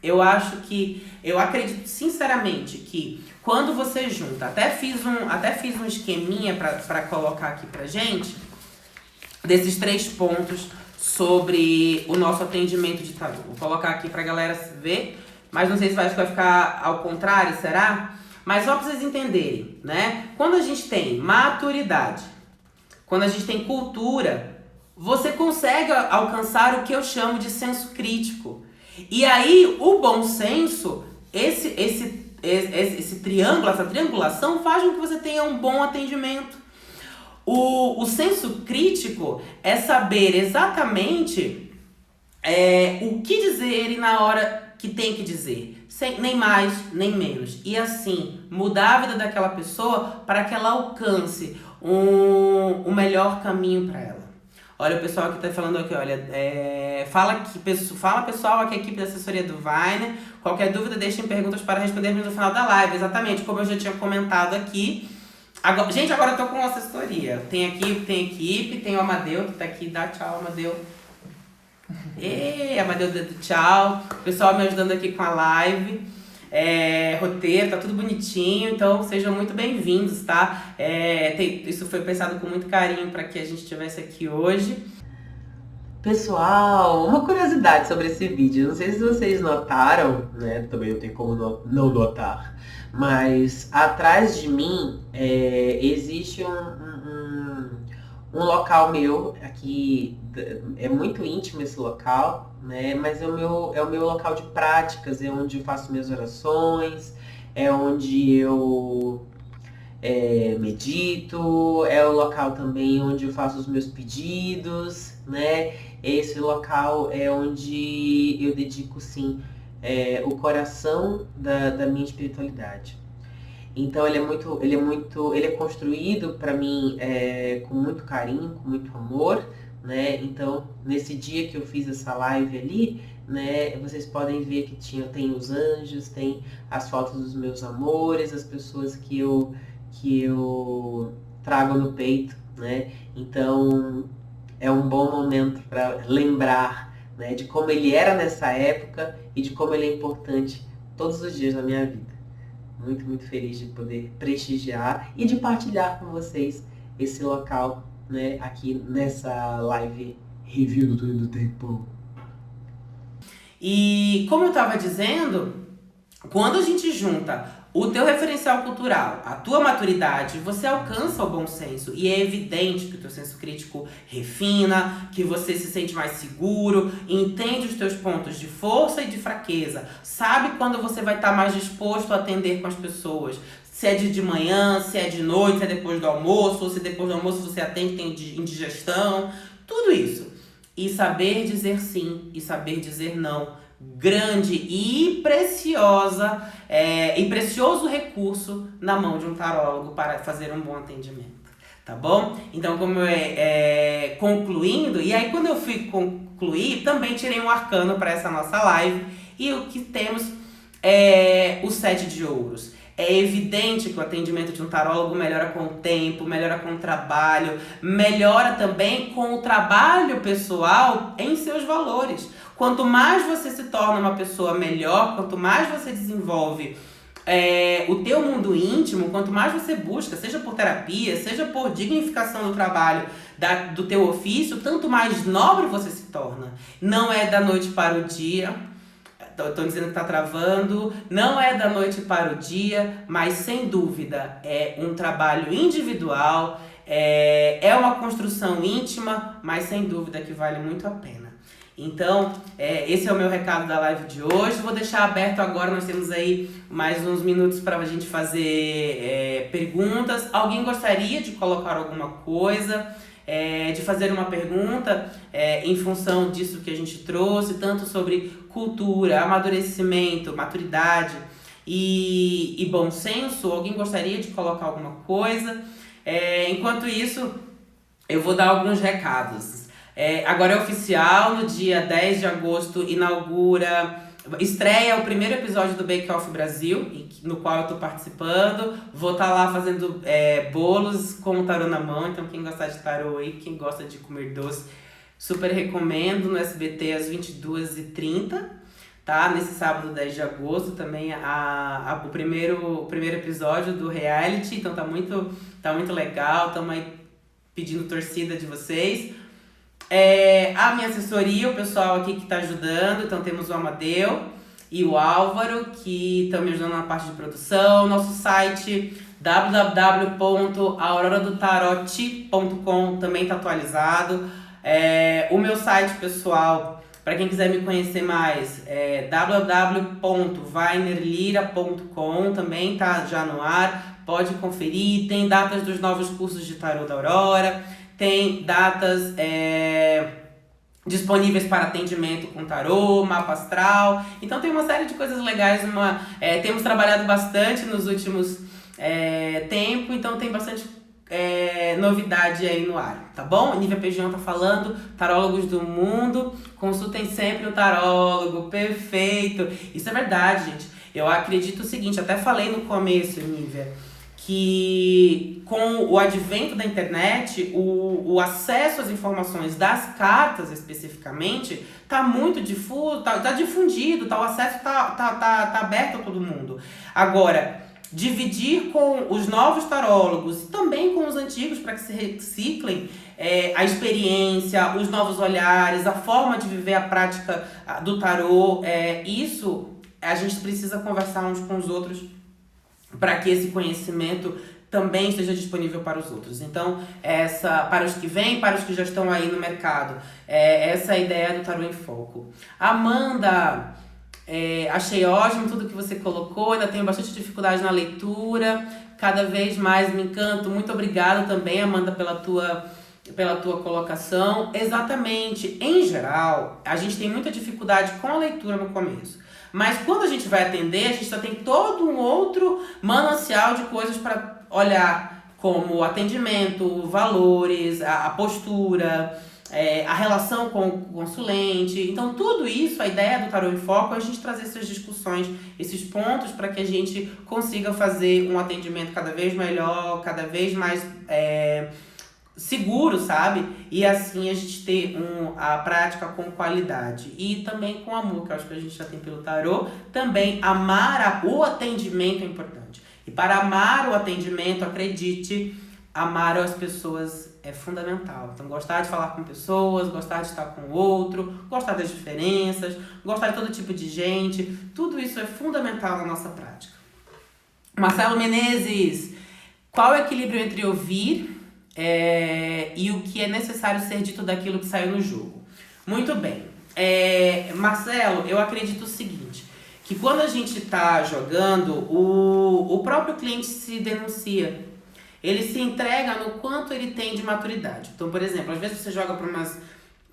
Eu acredito sinceramente que quando você junta, até fiz um esqueminha para colocar aqui pra gente, desses 3 pontos sobre o nosso atendimento de tarô. Vou colocar aqui pra galera ver, mas não sei se vai ficar ao contrário, será? Mas só pra vocês entenderem, né? Quando a gente tem maturidade, quando a gente tem cultura, você consegue alcançar o que eu chamo de senso crítico. E aí, o bom senso, esse triângulo, essa triangulação faz com que você tenha um bom atendimento. O senso crítico é saber exatamente o que dizer e na hora que tem que dizer. Nem mais, nem menos. E assim, mudar a vida daquela pessoa para que ela alcance um melhor caminho para ela. Olha, o pessoal que tá falando aqui, olha, fala pessoal, aqui a equipe da assessoria do Weiner. Qualquer dúvida, deixem perguntas para respondermos no final da live. Exatamente, como eu já tinha comentado aqui. Agora, gente, agora eu tô com assessoria. Tem equipe, tem o Amadeu que tá aqui. Dá tchau, Amadeu. Amadeu, tchau. O pessoal me ajudando aqui com a live. Roteiro, tá tudo bonitinho, então sejam muito bem-vindos, tá? Isso foi pensado com muito carinho para que a gente estivesse aqui hoje. Pessoal, uma curiosidade sobre esse vídeo, não sei se vocês notaram, né? Também não tem como não notar, mas atrás de mim existe um local meu aqui, é muito íntimo esse local, né? Mas é o meu local de práticas, é onde eu faço minhas orações, é onde eu medito, é o local também onde eu faço os meus pedidos, né? Esse local é onde eu dedico, sim, o coração da minha espiritualidade. Então ele é construído para mim com muito carinho, com muito amor, né? Então nesse dia que eu fiz essa live ali, né, vocês podem ver que tem os anjos, tem as fotos dos meus amores, as pessoas que eu trago no peito, né? Então é um bom momento para lembrar, né, de como ele era nessa época e de como ele é importante todos os dias da minha vida. Muito, muito feliz de poder prestigiar e de partilhar com vocês esse local, né, aqui nessa live review do Túnel do Tempo. E como eu estava dizendo, quando a gente junta o teu referencial cultural, a tua maturidade, você alcança o bom senso. E é evidente que o teu senso crítico refina, que você se sente mais seguro, entende os teus pontos de força e de fraqueza, sabe quando você vai estar mais disposto a atender com as pessoas. Se é de manhã, se é de noite, se é depois do almoço, ou se depois do almoço você atende, tem indigestão, tudo isso. e saber dizer sim e saber dizer não. Grande e e precioso recurso na mão de um tarólogo para fazer um bom atendimento. Tá bom? Então, como concluindo, e aí quando eu fui concluir, também tirei um arcano para essa nossa live, e o que temos é o 7 de ouros. É evidente que o atendimento de um tarólogo melhora com o tempo, melhora com o trabalho, melhora também com o trabalho pessoal em seus valores. Quanto mais você se torna uma pessoa melhor, quanto mais você desenvolve o teu mundo íntimo, quanto mais você busca, seja por terapia, seja por dignificação do trabalho, do teu ofício, tanto mais nobre você se torna. Não é da noite para o dia, estão dizendo que tá travando, não é da noite para o dia, mas sem dúvida é um trabalho individual, é uma construção íntima, mas sem dúvida que vale muito a pena. Então, esse é o meu recado da live de hoje. Vou deixar aberto agora, nós temos aí mais uns minutos para a gente fazer perguntas. Alguém gostaria de colocar alguma coisa, de fazer uma pergunta em função disso que a gente trouxe, tanto sobre cultura, amadurecimento, maturidade e bom senso? Alguém gostaria de colocar alguma coisa? Enquanto isso, eu vou dar alguns recados. Agora é oficial, no dia 10 de agosto estreia o primeiro episódio do Bake Off Brasil, no qual eu estou participando. Vou estar lá fazendo bolos com o tarô na mão, então quem gostar de tarô aí, quem gosta de comer doce, super recomendo, no SBT às 22h30, tá? Nesse sábado 10 de agosto também o primeiro episódio do reality, então tá muito legal, estamos aí pedindo torcida de vocês. A minha assessoria, o pessoal aqui que está ajudando, então temos o Amadeu e o Álvaro que estão me ajudando na parte de produção. Nosso site www.auroradotarot.com também está atualizado. O meu site pessoal, para quem quiser me conhecer mais, é www.wainerlira.com, também está já no ar, pode conferir. Tem datas dos novos cursos de tarô da Aurora, tem datas disponíveis para atendimento com tarô, mapa astral. Então tem uma série de coisas legais. Temos trabalhado bastante nos últimos tempos, então tem bastante novidade aí no ar, tá bom? Nívia Pegion tá falando, tarólogos do mundo, consultem sempre o tarólogo, perfeito. Isso é verdade, gente. Eu acredito o seguinte, até falei no começo, Nívia, que com o advento da internet, o acesso às informações das cartas especificamente tá muito difuso, tá difundido, o acesso tá aberto a todo mundo. Agora, dividir com os novos tarólogos, também com os antigos, para que se reciclem a experiência, os novos olhares, a forma de viver a prática do tarô, isso a gente precisa conversar uns com os outros para que esse conhecimento também esteja disponível para os outros. Então, para os que vêm, para os que já estão aí no mercado, essa é a ideia do Tarô em Foco. Amanda, achei ótimo tudo que você colocou, ainda tenho bastante dificuldade na leitura, cada vez mais me encanto. Muito obrigada também, Amanda, pela tua colocação. Exatamente, em geral, a gente tem muita dificuldade com a leitura no começo. Mas quando a gente vai atender, a gente já tem todo um outro manancial de coisas para olhar, como o atendimento, valores, a postura, a relação com o consulente. Então, tudo isso, a ideia do Tarô em Foco é a gente trazer essas discussões, esses pontos, para que a gente consiga fazer um atendimento cada vez melhor, cada vez mais seguro, sabe? E assim a gente ter a prática com qualidade e também com amor, que eu acho que a gente já tem pelo tarô. Também amar o atendimento é importante. E para amar o atendimento, acredite, amar as pessoas é fundamental. Então, gostar de falar com pessoas, gostar de estar com o outro, gostar das diferenças, gostar de todo tipo de gente, tudo isso é fundamental na nossa prática. Marcelo Menezes, qual é o equilíbrio entre ouvir e o que é necessário ser dito daquilo que saiu no jogo? Muito bem. Marcelo, eu acredito o seguinte, que quando a gente está jogando, o próprio cliente se denuncia. Ele se entrega no quanto ele tem de maturidade. Então, por exemplo, às vezes você joga para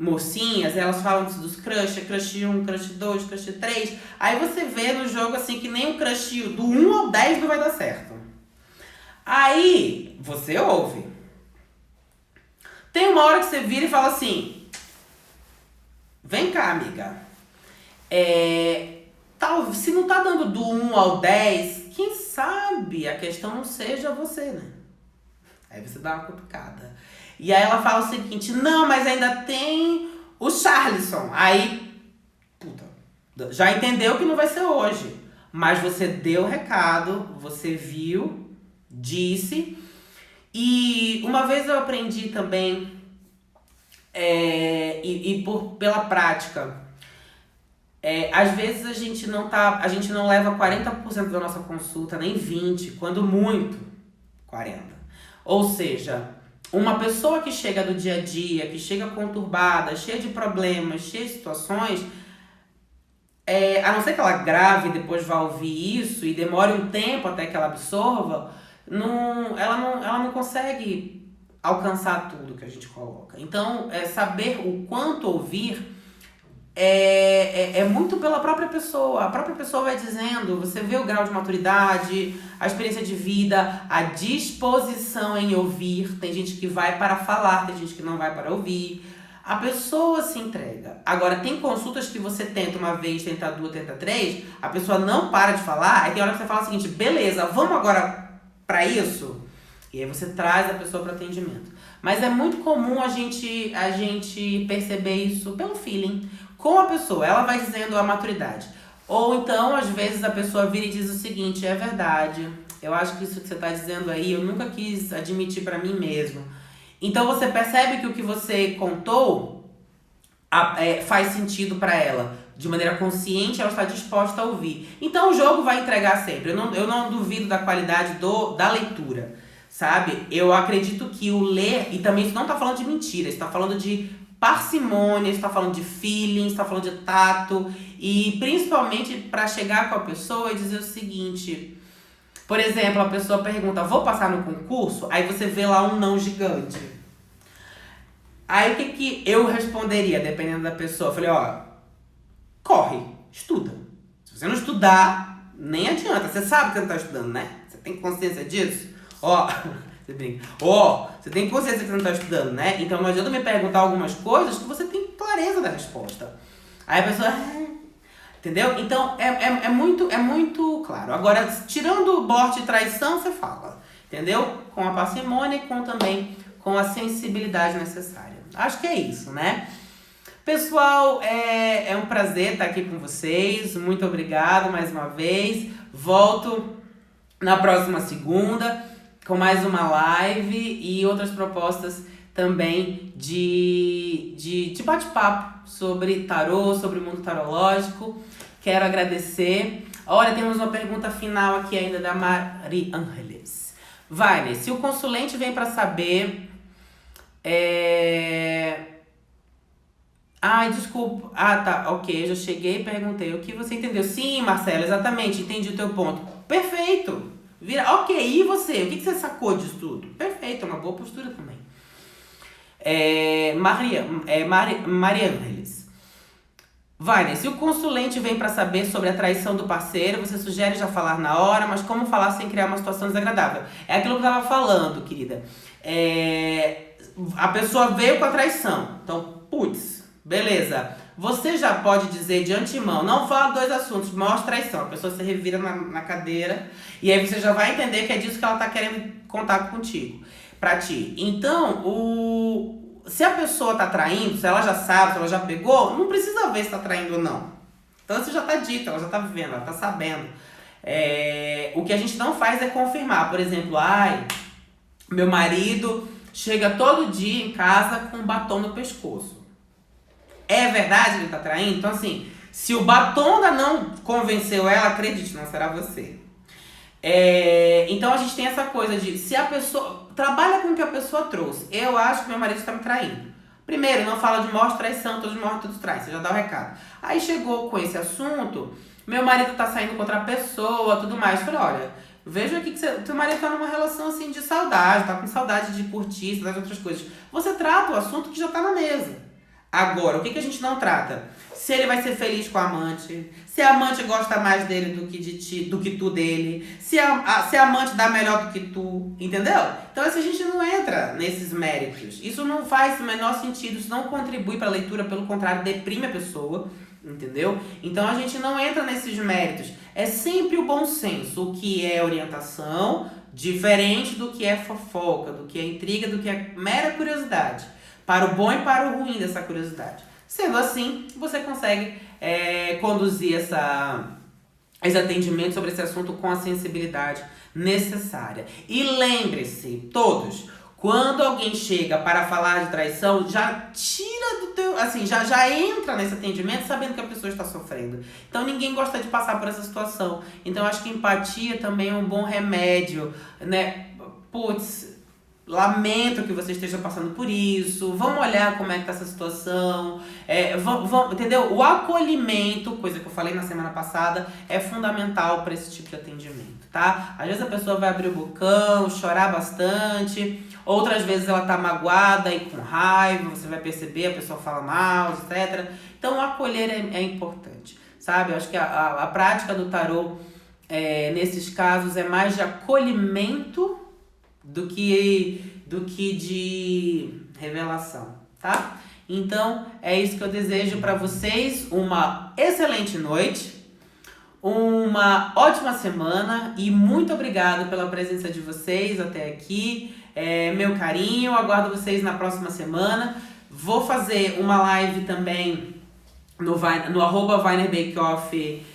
mocinhas, elas falam dos crush 1, crush 2, crush 3. Aí você vê no jogo assim que nem o crush do 1 ao 10 não vai dar certo. Aí você ouve. Tem uma hora que você vira e fala assim: vem cá, amiga. Se não tá dando do 1 ao 10, quem sabe a questão não seja você, né? Aí você dá uma cutucada. E aí ela fala o seguinte: não, mas ainda tem o Charlison. Aí, puta, já entendeu que não vai ser hoje. Mas você deu o recado, você viu, disse. E uma vez eu aprendi também, pela prática, às vezes a gente não leva 40% da nossa consulta, nem 20%, quando muito, 40%. Ou seja, uma pessoa que chega do dia a dia, que chega conturbada, cheia de problemas, cheia de situações, a não ser que ela grave e depois vá ouvir isso e demore um tempo até que ela absorva, ela não consegue alcançar tudo que a gente coloca. Então, saber o quanto ouvir é muito pela própria pessoa. A própria pessoa vai dizendo, você vê o grau de maturidade, a experiência de vida, a disposição em ouvir. Tem gente que vai para falar, tem gente que não vai para ouvir. A pessoa se entrega. Agora, tem consultas que você tenta uma vez, tenta duas, tenta três, a pessoa não para de falar, aí tem hora que você fala o seguinte: beleza, vamos agora para isso? E aí você traz a pessoa para atendimento. Mas é muito comum a gente perceber isso pelo feeling com a pessoa. Ela vai dizendo a maturidade. Ou então, às vezes, a pessoa vira e diz o seguinte: é verdade, eu acho que isso que você está dizendo aí, eu nunca quis admitir para mim mesmo. Então você percebe que o que você contou faz sentido para ela. De maneira consciente, ela está disposta a ouvir. Então o jogo vai entregar sempre. Eu não duvido da qualidade da leitura, sabe? Eu acredito que o ler, e também isso não está falando de mentira, isso está falando de parcimônia, está falando de feeling, está falando de tato, e principalmente para chegar com a pessoa e dizer o seguinte: por exemplo, a pessoa pergunta, vou passar no concurso? Aí você vê lá um não gigante. Aí o que eu responderia, dependendo da pessoa? Eu falei: corre, estuda. Se você não estudar, nem adianta. Você sabe que você não tá estudando, né? Você tem consciência disso? Você brinca. Você tem consciência que você não tá estudando, né? Então não adianta me perguntar algumas coisas que você tem clareza da resposta. Aí a pessoa... Entendeu? Então é muito claro. Agora, tirando o bote de traição, você fala. Entendeu? Com a parcimônia e também com a sensibilidade necessária. Acho que é isso, né? Pessoal, é um prazer estar aqui com vocês. Muito obrigado mais uma vez. Volto na próxima segunda com mais uma live e outras propostas também de bate-papo sobre tarô, sobre o mundo tarológico. Quero agradecer. Olha, temos uma pergunta final aqui ainda da Maria Ángeles. Wagner, se o consulente vem para saber... Ai, desculpa. Tá, ok, já cheguei e perguntei. O que você entendeu? Sim, Marcela, exatamente, entendi o teu ponto. Perfeito. Ok, e você? O que você sacou disso tudo? Perfeito, é uma boa postura também. Maria Ángeles. Wagner, se o consulente vem para saber sobre a traição do parceiro, você sugere já falar na hora, mas como falar sem criar uma situação desagradável? É aquilo que eu tava falando, querida. A pessoa veio com a traição. Então, beleza. Você já pode dizer de antemão, não fala dois assuntos, mostra traição. A pessoa se revira na cadeira e aí você já vai entender que é disso que ela tá querendo contar contigo, pra ti. Então, se a pessoa tá traindo, se ela já sabe, se ela já pegou, não precisa ver se tá traindo ou não. Então isso já tá dito, ela já tá vivendo, ela tá sabendo. O que a gente não faz é confirmar. Por exemplo, meu marido chega todo dia em casa com um batom no pescoço. É verdade que ele tá traindo? Então, assim, se o batom ainda não convenceu ela, acredite, não será você. Então, a gente tem essa coisa de, se a pessoa... Trabalha com o que a pessoa trouxe. Eu acho que meu marido está me traindo. Primeiro, não fala de morte, traição, todos mortos, todos traem. Você já dá o recado. Aí chegou com esse assunto, meu marido tá saindo com outra pessoa, tudo mais. Eu falei, olha, veja aqui que teu marido tá numa relação, assim, de saudade, tá com saudade de curtir, saudade de outras coisas. Você trata o assunto que já tá na mesa. Agora, o que a gente não trata? Se ele vai ser feliz com a amante, se a amante gosta mais dele do que de ti, do que tu dele, se a amante dá melhor do que tu, entendeu? Então a gente não entra nesses méritos. Isso não faz o menor sentido, isso não contribui para a leitura, pelo contrário, deprime a pessoa, entendeu? Então a gente não entra nesses méritos. É sempre o bom senso, o que é orientação, diferente do que é fofoca, do que é intriga, do que é mera curiosidade. Para o bom e para o ruim dessa curiosidade. Sendo assim, você consegue conduzir esse atendimento sobre esse assunto com a sensibilidade necessária. E lembre-se, todos, quando alguém chega para falar de traição, já tira do teu, assim, já entra nesse atendimento sabendo que a pessoa está sofrendo. Então ninguém gosta de passar por essa situação. Então acho que empatia também é um bom remédio, né? Putz, lamento que você esteja passando por isso. Vamos olhar como é que tá essa situação. Vamos, entendeu? O acolhimento, coisa que eu falei na semana passada, é fundamental para esse tipo de atendimento, tá? Às vezes a pessoa vai abrir o bocão, chorar bastante. Outras vezes ela tá magoada e com raiva. Você vai perceber, a pessoa fala mal, etc. Então o acolher é importante, sabe? Eu acho que a prática do tarô, nesses casos, é mais de acolhimento do que de revelação, tá? Então, é isso que eu desejo para vocês. Uma excelente noite, uma ótima semana e muito obrigado pela presença de vocês até aqui. Meu carinho, aguardo vocês na próxima semana. Vou fazer uma live também no @VainerBakeOff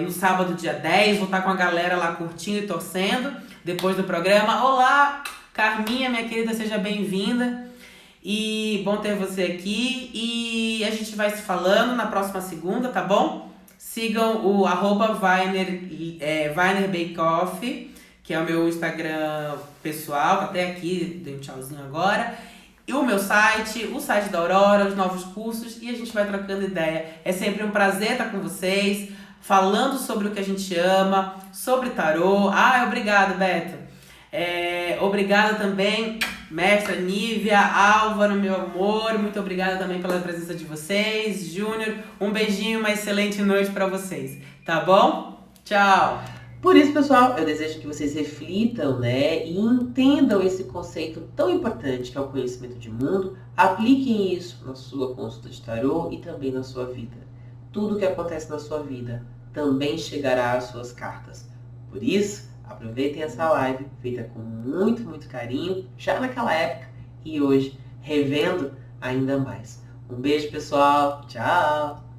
no sábado, dia 10. Vou estar com a galera lá curtindo e torcendo depois do programa. Olá, Carminha, minha querida, seja bem-vinda. E bom ter você aqui. E a gente vai se falando na próxima segunda, tá bom? Sigam o @VainerBakeOff, que é o meu Instagram pessoal. Até aqui, dei um tchauzinho agora. E o meu site, o site da Aurora, os novos cursos. E a gente vai trocando ideia. É sempre um prazer estar com vocês, falando sobre o que a gente ama, sobre tarô. Obrigado, Beto. Obrigada também, mestra Nívia, Álvaro, meu amor. Muito obrigada também pela presença de vocês. Júnior, um beijinho, uma excelente noite para vocês. Tá bom? Tchau! Por isso, pessoal, eu desejo que vocês reflitam, né, e entendam esse conceito tão importante que é o conhecimento de mundo. Apliquem isso na sua consulta de tarô e também na sua vida. Tudo que acontece na sua vida também chegará às suas cartas. Por isso, aproveitem essa live feita com muito, muito carinho, já naquela época e hoje, revendo ainda mais. Um beijo, pessoal. Tchau!